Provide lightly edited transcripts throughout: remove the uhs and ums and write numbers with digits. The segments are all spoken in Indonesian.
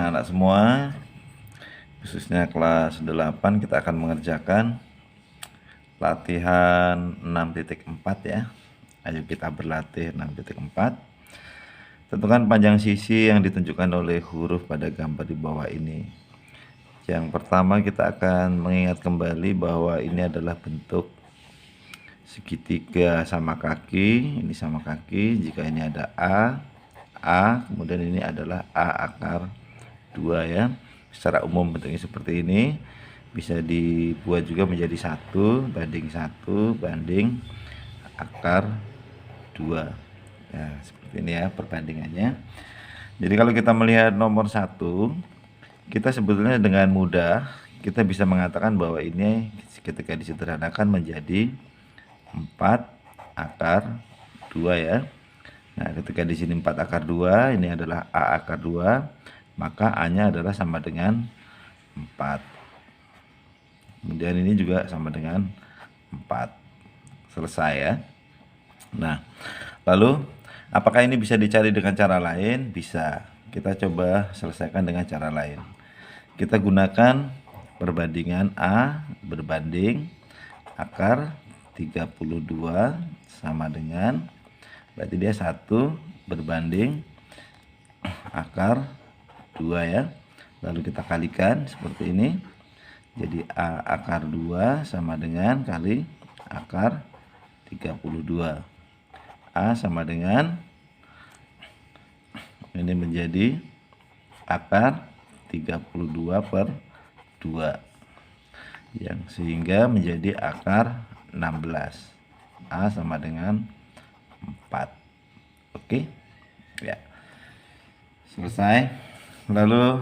anak-anak semua, khususnya kelas 8, kita akan mengerjakan latihan 6.4 ya. Ayo kita berlatih 6.4. Tentukan panjang sisi yang ditunjukkan oleh huruf pada gambar di bawah ini. Yang pertama kita akan mengingat kembali bahwa ini adalah bentuk segitiga sama kaki. Ini sama kaki, jika ini ada A, kemudian ini adalah A akar 2 ya. Secara umum bentuknya seperti ini. Bisa dibuat juga menjadi 1 banding akar 2 ya, seperti ini ya perbandingannya. Jadi kalau kita melihat nomor 1, kita sebetulnya dengan mudah kita bisa mengatakan bahwa ini ketika disederhanakan menjadi 4 akar 2 ya. Nah, ketika di sini 4 akar 2, ini adalah A akar 2, maka A-nya adalah sama dengan 4. Kemudian ini juga sama dengan 4. Selesai ya. Nah, lalu apakah ini bisa dicari dengan cara lain? Bisa. Kita coba selesaikan dengan cara lain. Kita gunakan perbandingan A berbanding akar 32 sama dengan, berarti dia 1 berbanding akar 2 ya. Lalu kita kalikan seperti ini. Jadi A akar 2 sama dengan kali akar 32. A sama dengan, ini menjadi akar 32 per 2 yang sehingga menjadi akar 16. A sama dengan 4. Oke ya, selesai. Lalu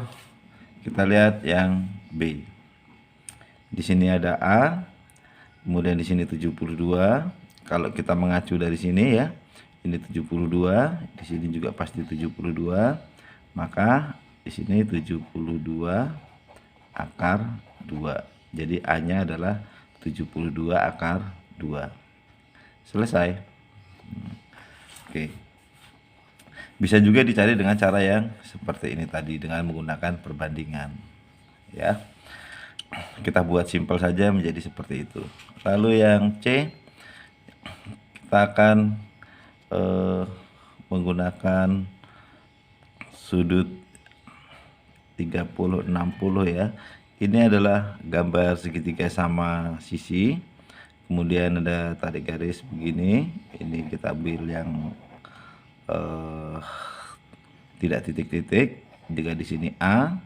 kita lihat yang B. Di sini ada A, kemudian di sini 72. Kalau kita mengacu dari sini ya, ini 72, di sini juga pasti 72, maka di sini 72 akar 2. Jadi A-nya adalah 72 akar 2. Selesai. Oke. Bisa juga dicari dengan cara yang seperti ini tadi, dengan menggunakan perbandingan. Ya. Kita buat simpel saja menjadi seperti itu. Lalu yang C, kita akan menggunakan sudut 30 60 ya. Ini adalah gambar segitiga sama sisi, kemudian ada tarik garis begini. Ini kita ambil yang tidak titik-titik. Jika di sini A,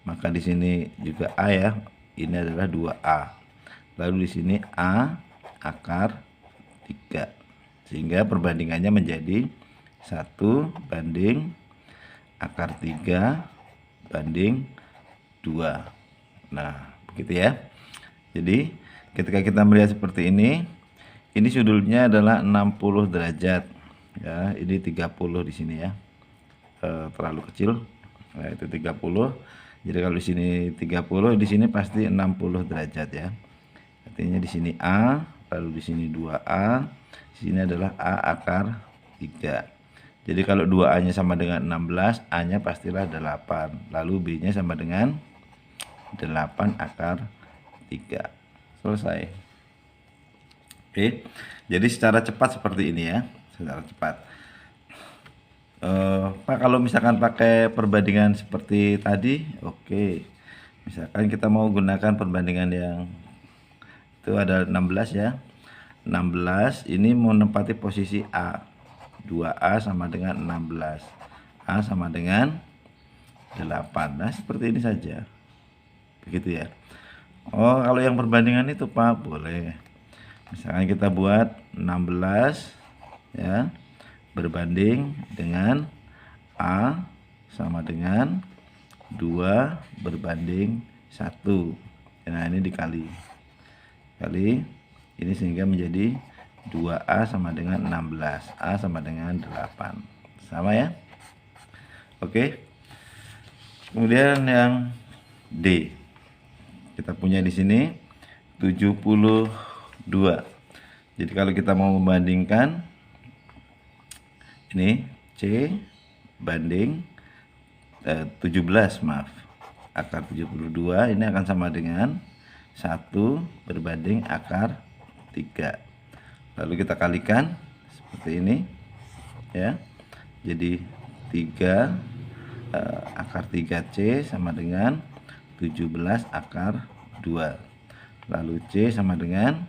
maka di sini juga A ya. Ini adalah 2A. Lalu di sini A akar 3. Sehingga perbandingannya menjadi 1 banding akar 3 banding 2. Nah, begitu ya. Jadi, ketika kita melihat seperti ini sudutnya adalah 60 derajat. Ya, ini 30 di sini ya. Terlalu kecil. Nah, itu 30. Jadi kalau di sini 30, di sini pasti 60 derajat ya. Artinya di sini A, lalu di sini 2A, di sini adalah A akar 3. Jadi kalau 2A-nya sama dengan 16, A-nya pastilah 8. Lalu B-nya sama dengan 8 akar 3. Selesai. Oke. Jadi secara cepat seperti ini ya, secara cepat. Pak, kalau misalkan pakai perbandingan seperti tadi, oke. Misalkan kita mau gunakan perbandingan yang itu ada 16 ya. 16 ini menempati posisi A. 2A sama dengan 16. A sama dengan 8. Nah, seperti ini saja. Begitu ya. Oh, kalau yang perbandingan itu Pak, boleh. Misalkan kita buat 16 ya, berbanding dengan A sama dengan 2 berbanding 1. Nah, ini dikali ini sehingga menjadi 2A sama dengan 16. A sama dengan 8. Sama ya. Oke. Kemudian yang D. Kita punya di sini 72. Jadi kalau kita mau membandingkan ini C banding 17, maaf, akar 72 ini akan sama dengan 1 berbanding akar 3. Lalu kita kalikan seperti ini ya. Jadi 3 akar 3C sama dengan 17 akar 2. Lalu C sama dengan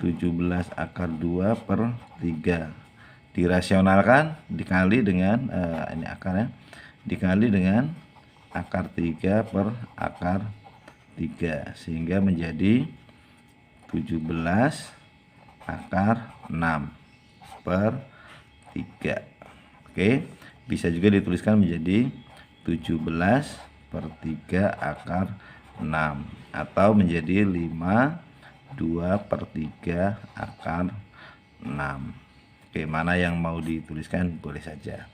17 akar 2 per 3. Dirasionalkan dikali dengan ini akarnya, dikali dengan akar 3 per akar 3 sehingga menjadi 17 akar 6 per 3. Oke, bisa juga dituliskan menjadi 17 per 3 akar 6 atau menjadi 2 per 3 akar 6. Oke, mana yang mau dituliskan boleh saja.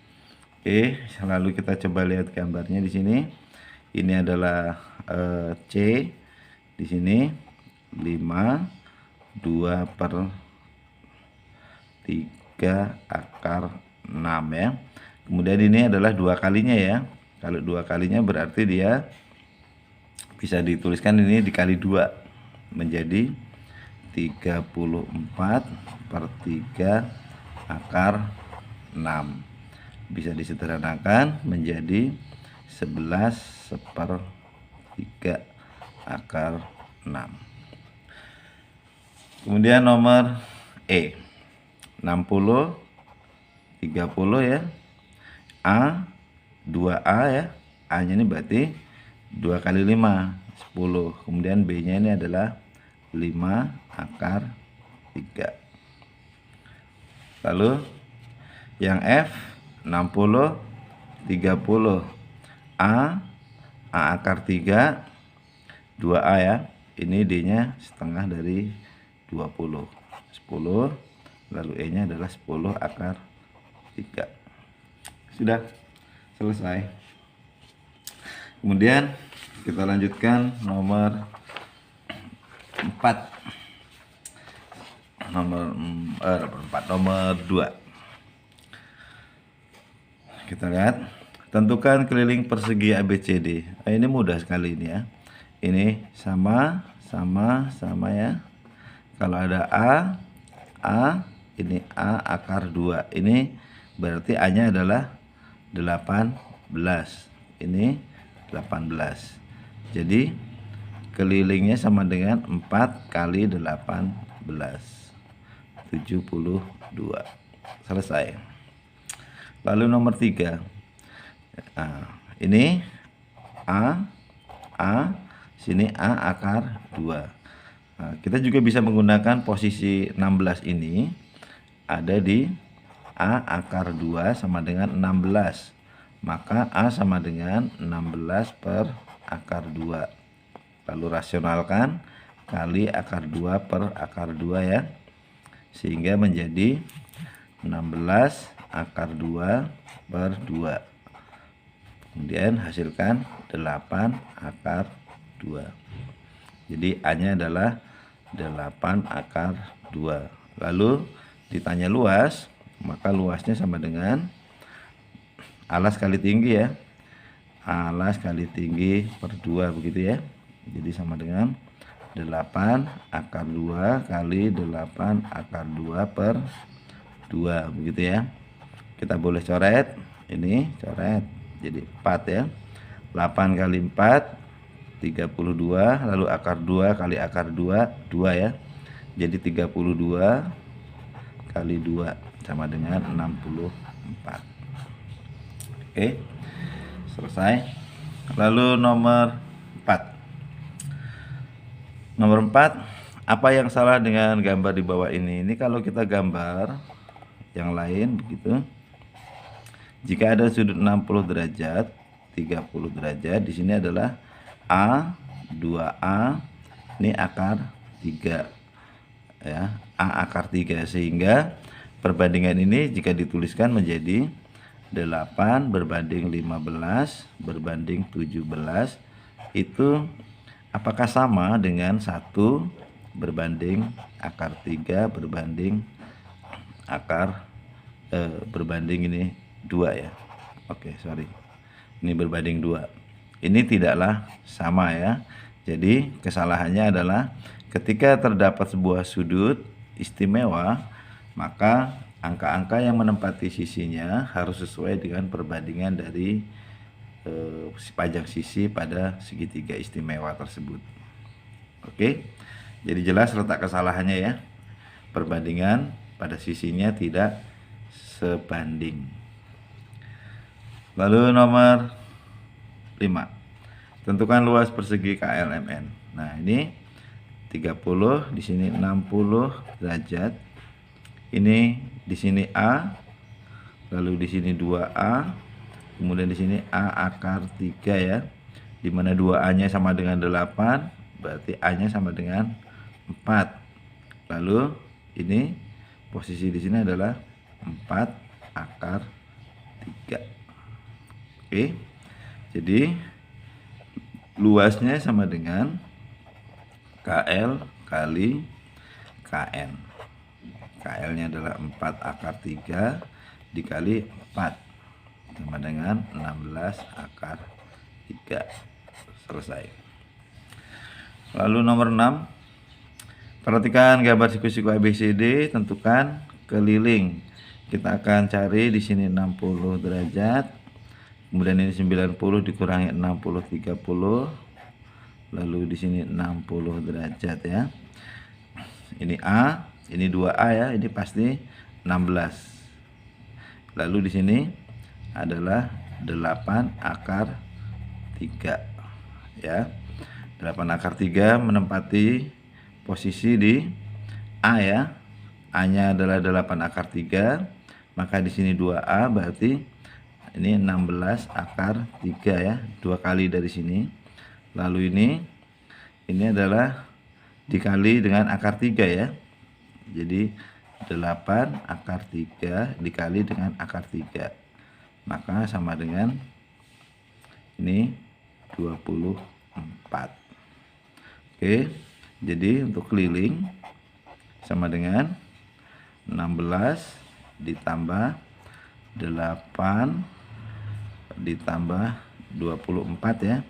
Oke, lalu kita coba lihat gambarnya di sini. Ini adalah C. Di sini 2 per 3 akar 6 ya. Kemudian ini adalah 2 kalinya ya. Kalau 2 kalinya berarti dia bisa dituliskan ini dikali 2 menjadi 34 per 3 akar 6. Bisa disederhanakan menjadi 11 per 3 akar 6. Kemudian nomor E 60 30 ya. A 2A ya. A nya ini berarti 2 kali 5 10. Kemudian B nya ini adalah 5 akar 3. Lalu yang F 60 30. A akar 3 2A ya. Ini D nya setengah dari 20 10. Lalu E nya adalah 10 akar 3. Sudah selesai. Kemudian kita lanjutkan nomor 4. Nomor 2. Kita lihat, tentukan keliling persegi ABCD. Ini mudah sekali ini ya. Ini sama ya. Kalau ada A, ini A akar 2. Ini berarti A-nya adalah 18. Ini 18. Jadi kelilingnya sama dengan 4 kali 18. 72. Selesai. Lalu nomor 3. Nah, ini A, sini A akar 2. Nah, kita juga bisa menggunakan posisi 16 ini ada di A akar 2 sama dengan 16. Maka A sama dengan 16 per akar 2. Lalu rasionalkan kali akar 2 per akar 2 ya. Sehingga menjadi 16 akar 2 per 2. Kemudian hasilkan 8 akar 2. Jadi A nya adalah 8 akar 2. Lalu ditanya luas, maka luasnya sama dengan alas kali tinggi ya. Alas kali tinggi per 2 begitu ya. Jadi sama dengan 8 akar 2 kali 8 akar 2 per 2 begitu ya. Kita boleh coret, ini coret jadi 4 ya. 8 kali 4 32, lalu akar 2 kali akar 2 2 ya. Jadi 32 kali 2 sama dengan 64. Oke, selesai. Lalu nomor 4. Nomor 4, apa yang salah dengan gambar di bawah ini? Ini kalau kita gambar yang lain begitu. Jika ada sudut 60 derajat, 30 derajat, di sini adalah A, 2A, ini akar 3 ya, A akar 3, sehingga perbandingan ini jika dituliskan menjadi 8 berbanding 15 berbanding 17, itu apakah sama dengan 1 berbanding akar 3 berbanding akar berbanding ini 2 ya. Oke, sorry. ini berbanding 2. Ini tidaklah sama ya. Jadi kesalahannya adalah ketika terdapat sebuah sudut istimewa, maka angka-angka yang menempati sisinya harus sesuai dengan perbandingan dari panjang sisi pada segitiga istimewa tersebut. Oke, jadi jelas letak kesalahannya ya. Perbandingan pada sisinya tidak sebanding. Lalu nomor 5. Tentukan luas persegi KLMN. Nah, ini 30, di sini 60 derajat. Ini di sini A, lalu di sini 2A, kemudian di sini A akar 3 ya. Di mana 2A-nya sama dengan 8, berarti A-nya sama dengan 4. Lalu ini posisi di sini adalah 4 akar 3. Oke. Jadi luasnya sama dengan KL kali KN. KL-nya adalah 4 akar 3 dikali 4 sama dengan 16 akar 3. Selesai. Lalu nomor 6. Perhatikan gambar siku-siku ABCD, tentukan keliling. Kita akan cari di sini 60 derajat. Kemudian ini 90 dikurangi 60 30. Lalu di sini 60 derajat ya. Ini A, ini 2A ya, ini pasti 16. Lalu di sini adalah 8 akar 3 ya. 8 akar 3 menempati posisi di A ya. A-nya adalah 8 akar 3, maka di sini 2A berarti ini 16 akar 3 ya, 2 kali dari sini. Lalu ini adalah dikali dengan akar 3 ya. Jadi 8 akar 3 dikali dengan akar 3, maka sama dengan ini 24. Oke, jadi untuk keliling sama dengan 16 ditambah 8 ditambah 24 ya,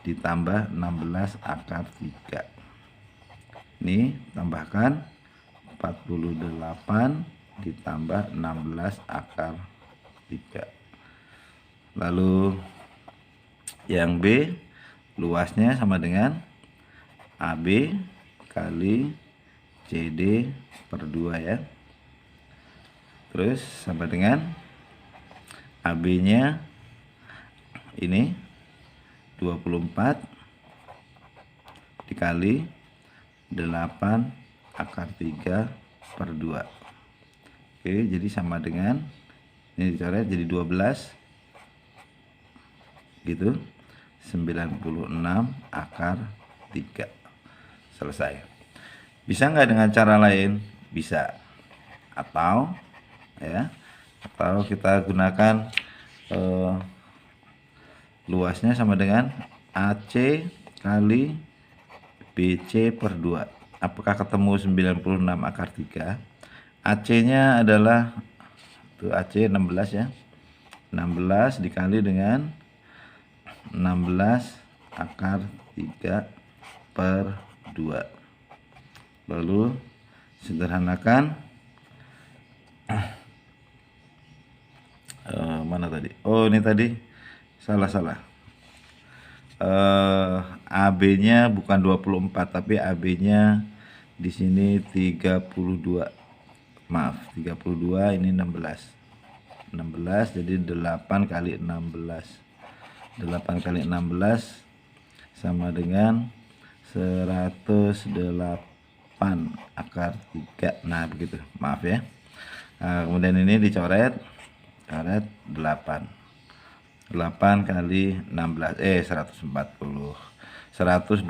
ditambah 16 akar 3. Ini tambahkan 48 ditambah 16 akar 3. Lalu yang B, luasnya sama dengan AB kali CD per 2 ya. Terus sama dengan AB-nya ini 24 dikali 8 akar 3 per 2. Oke, jadi sama dengan ini dicoret jadi 12 gitu, 96 akar 3. Selesai. Bisa nggak dengan cara lain? Bisa. Atau ya, atau kita gunakan luasnya sama dengan AC kali BC per 2. Apakah ketemu 96 akar 3? AC-nya adalah tuh AC 16 ya. 16 dikali dengan 16 akar 3 per 2. Lalu sederhanakan. Mana tadi? Oh, ini tadi salah. AB-nya bukan 24 tapi AB-nya di sini 32. Maaf, 32, ini 16. 16 jadi 8 kali 16. 8 kali 16 sama dengan 108 akar 3. Nah, begitu. Maaf ya. Nah, kemudian ini dicoret. Coret 8 kali 16 140 128.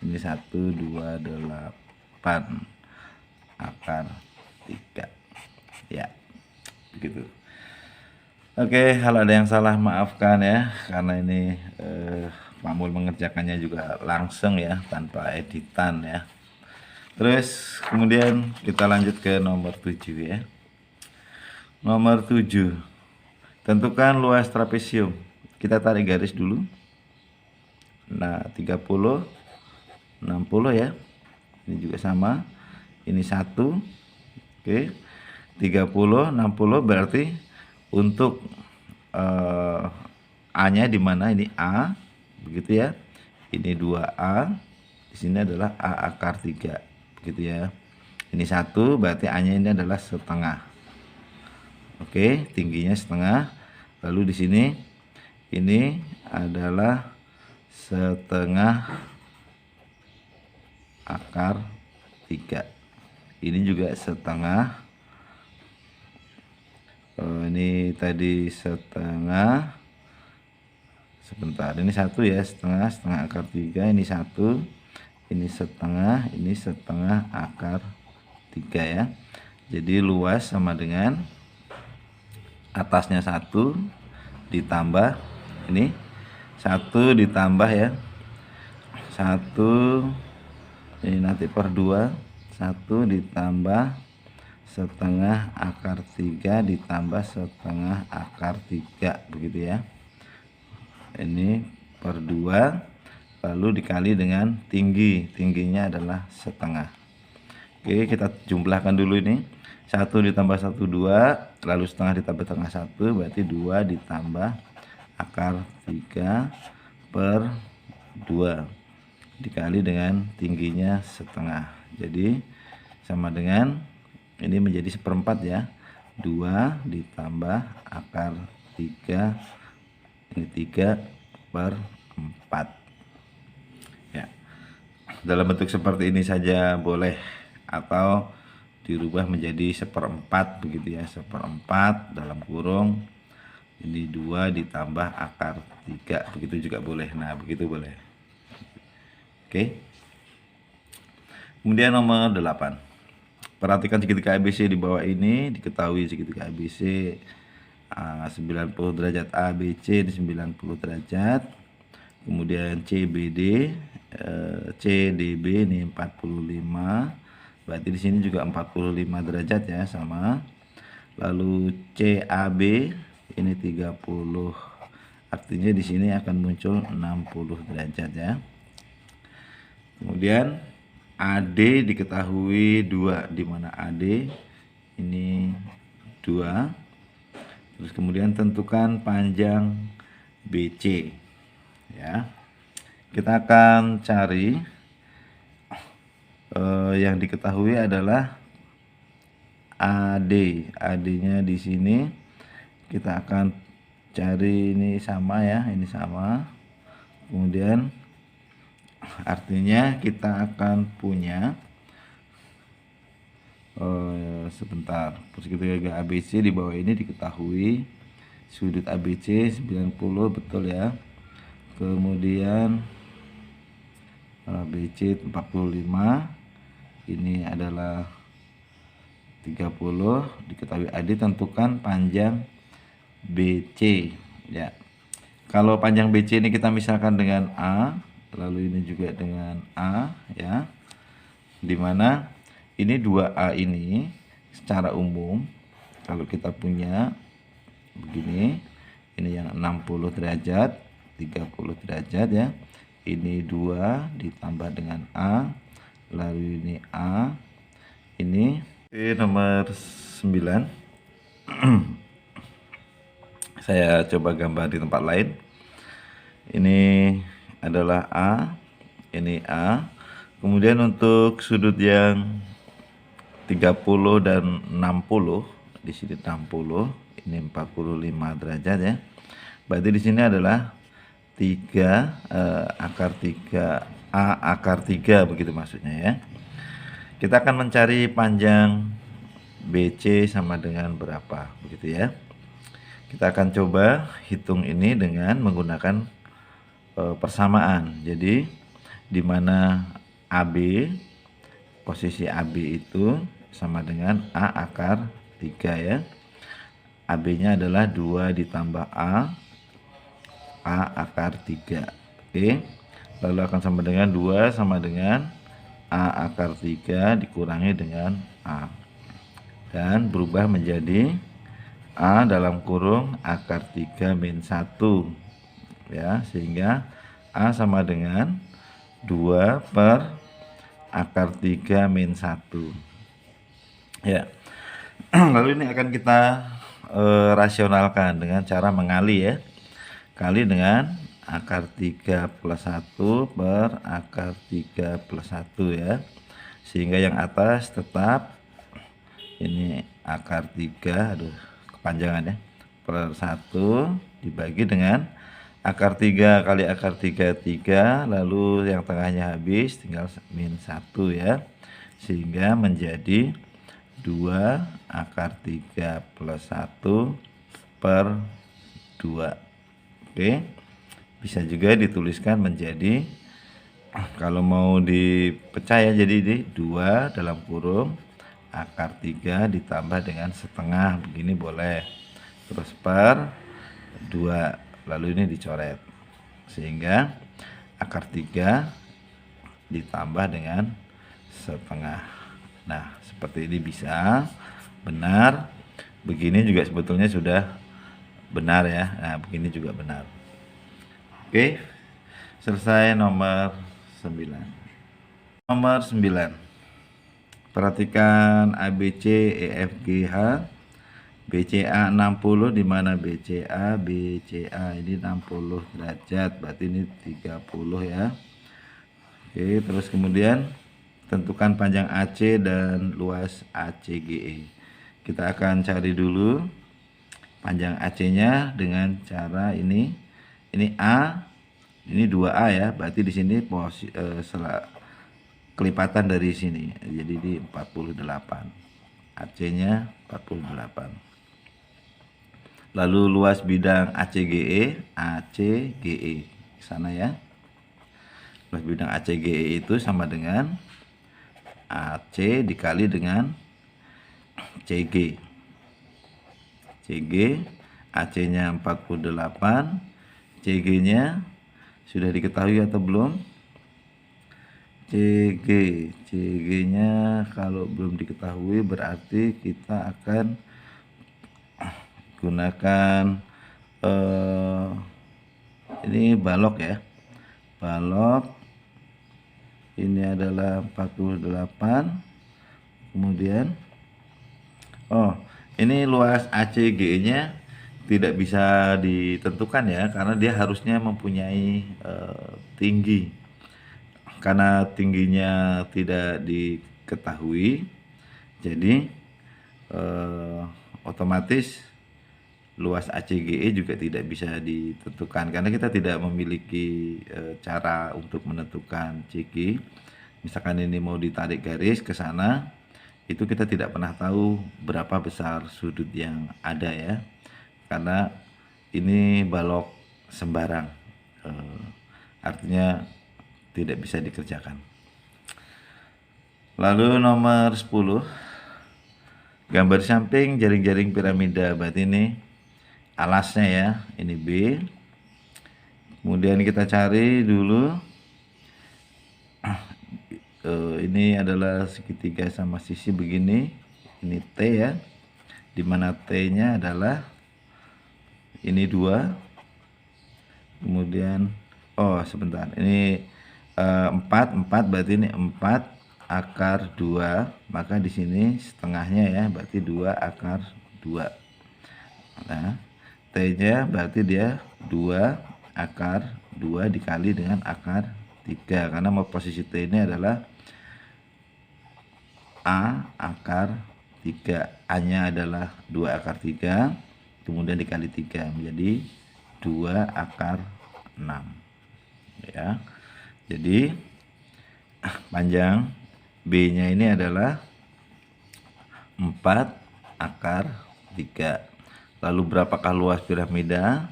Ini 128 akar 3 ya, begitu. Oke, kalau ada yang salah maafkan ya, karena ini Pak Mul mengerjakannya juga langsung ya, tanpa editan ya. Terus kemudian kita lanjut ke nomor 7 ya. Nomor 7, Tentukan luas trapesium. Kita tarik garis dulu. Nah, 30, 60 ya. Ini juga sama. Ini 1. Oke. 30, 60 berarti untuk A-nya di mana? Ini A. Begitu ya. Ini 2A. Di sini adalah A akar 3. Begitu ya. Ini 1 berarti A-nya ini adalah setengah. Oke, tingginya setengah. Lalu di sini ini adalah setengah akar 3. Ini juga setengah. Ini tadi setengah. Sebentar, ini 1 ya, setengah akar 3. Ini 1. Ini setengah akar 3 ya. Jadi luas sama dengan atasnya 1 ditambah ini 1 ditambah ya 1 ini nanti per 2 1 ditambah setengah akar 3 ditambah setengah akar 3 begitu ya. Ini per 2 lalu dikali dengan tingginya adalah setengah. Oke, kita jumlahkan dulu ini. 1 ditambah 1 2, lalu setengah ditambah setengah 1 berarti 2 ditambah akar 3 per 2 dikali dengan tingginya setengah. Jadi sama dengan ini menjadi 1/4 ya. 2 ditambah akar 3, ini 3 per 4 ya. Dalam bentuk seperti ini saja boleh, atau dirubah menjadi 1/4 begitu ya. 1/4 dalam kurung ini 2 ditambah akar 3, begitu juga boleh. Nah, begitu boleh. Oke. Kemudian nomor 8. Perhatikan segitiga ABC di bawah ini. Diketahui segitiga ABC 90 derajat ABC di 90 derajat. Kemudian CBD CDB ini 45. Berarti di sini juga 45 derajat ya, sama. Lalu CAB ini 30. Artinya di sini akan muncul 60 derajat ya. Kemudian AD diketahui 2, di mana AD ini 2. Terus kemudian tentukan panjang BC ya. Kita akan cari yang diketahui adalah AD-nya di sini kita akan cari, ini sama ya, ini sama. Kemudian artinya kita akan punya sebentar, segitiga ABC di bawah ini diketahui sudut ABC 90 betul ya. Kemudian BC 45, ini adalah 30. Diketahui AD, tentukan panjang BC ya. Kalau panjang BC ini kita misalkan dengan A, lalu ini juga dengan A ya, dimana ini 2A ini secara umum kalau kita punya begini, ini yang 60 derajat 30 derajat ya, ini 2 ditambah dengan A, lalu ini A, ini nomor 9. Saya coba gambar di tempat lain. Ini adalah A, ini A. Kemudian untuk sudut yang 30 dan 60, di sini 60, ini 45 derajat ya. Berarti di sini adalah 3 akar 3 A akar 3 begitu maksudnya ya. Kita akan mencari panjang BC sama dengan berapa begitu ya. Kita akan coba hitung ini dengan menggunakan persamaan. Jadi di mana AB, posisi AB itu sama dengan A akar 3 ya. AB-nya adalah 2 ditambah A akar 3. Oke. Lalu akan sama dengan 2 sama dengan A akar 3 dikurangi dengan A. Dan berubah menjadi A dalam kurung akar 3 min 1 ya, sehingga A sama dengan 2 per akar 3 min 1 ya. Lalu ini akan kita rasionalkan dengan cara mengali ya, kali dengan akar 3 plus 1 per akar 3 plus 1 ya, sehingga yang atas tetap ini akar 3, aduh kepanjangan ya, per 1 dibagi dengan akar 3 kali akar 3, lalu yang tengahnya habis tinggal min 1 ya, sehingga menjadi 2 akar 3 plus 1 per 2. Oke, bisa juga dituliskan menjadi, kalau mau dipecah ya, jadi di 2 dalam kurung akar 3 ditambah dengan setengah, begini boleh, terus per 2, lalu ini dicoret, sehingga akar 3 ditambah dengan setengah. Nah, seperti ini bisa benar. Begini juga sebetulnya sudah benar ya. Nah, begini juga benar. Oke, selesai nomor 9. Nomor 9. Perhatikan ABC, EFGH, BCA 60, di mana BCA ini 60 derajat, berarti ini 30 ya. Oke, terus kemudian tentukan panjang AC dan luas ACGE. Kita akan cari dulu panjang AC-nya dengan cara ini A, ini 2A ya, berarti di sini kelipatan dari sini, jadi di 48, AC-nya 48. Lalu luas bidang ACGE sana ya, luas bidang ACGE itu sama dengan AC dikali dengan CG. AC-nya 48, CG-nya sudah diketahui atau belum? CG-nya kalau belum diketahui berarti kita akan gunakan ini balok ya. Balok ini adalah 48, kemudian ini luas ACGE-nya tidak bisa ditentukan ya, karena dia harusnya mempunyai tinggi. Karena tingginya tidak diketahui, jadi otomatis luas ACGE juga tidak bisa ditentukan, karena kita tidak memiliki cara untuk menentukan CG. Misalkan ini mau ditarik garis ke sana, itu kita tidak pernah tahu berapa besar sudut yang ada ya, karena ini balok sembarang, artinya tidak bisa dikerjakan. Lalu nomor 10, gambar samping jaring-jaring piramida, berarti ini alasnya ya, ini B. Kemudian kita cari dulu, ini adalah segitiga sama sisi begini, ini T ya, dimana T-nya adalah ini 2, kemudian sebentar, ini 4 berarti ini 4 akar 2, maka di sini setengahnya ya, berarti 2 akar 2. Nah, T-nya berarti dia 2 akar 2 dikali dengan akar 3, karena posisi T ini adalah A akar 3, A-nya adalah 2 akar 3, kemudian dikali 3 menjadi 2 akar 6 ya. Jadi panjang B-nya ini adalah 4 akar 3. Lalu berapakah luas piramida?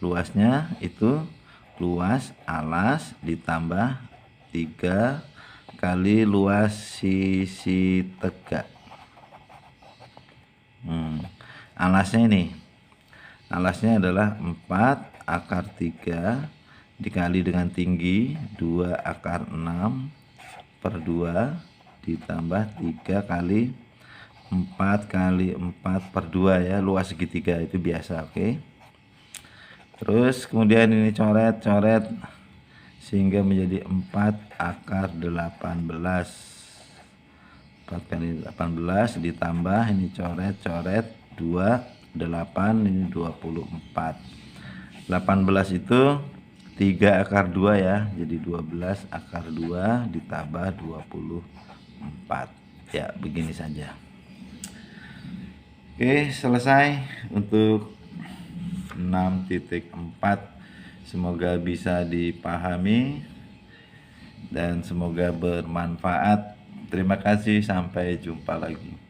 Luasnya itu luas alas ditambah 3 kali luas sisi tegak. Alasnya ini, alasnya adalah 4 akar 3 dikali dengan tinggi 2 akar 6 per 2 ditambah 3 kali 4 4 kali 4/2 ya, luas segitiga itu biasa. Oke. Terus kemudian ini coret-coret sehingga menjadi 4 akar 18. 4 kali 18 ditambah ini coret-coret 2, 8, ini 24. 18 itu 3 akar 2 ya, jadi 12 akar 2 ditambah 24 ya, begini saja. Oke, selesai untuk 6.4. Semoga bisa dipahami dan semoga bermanfaat. Terima kasih, sampai jumpa lagi.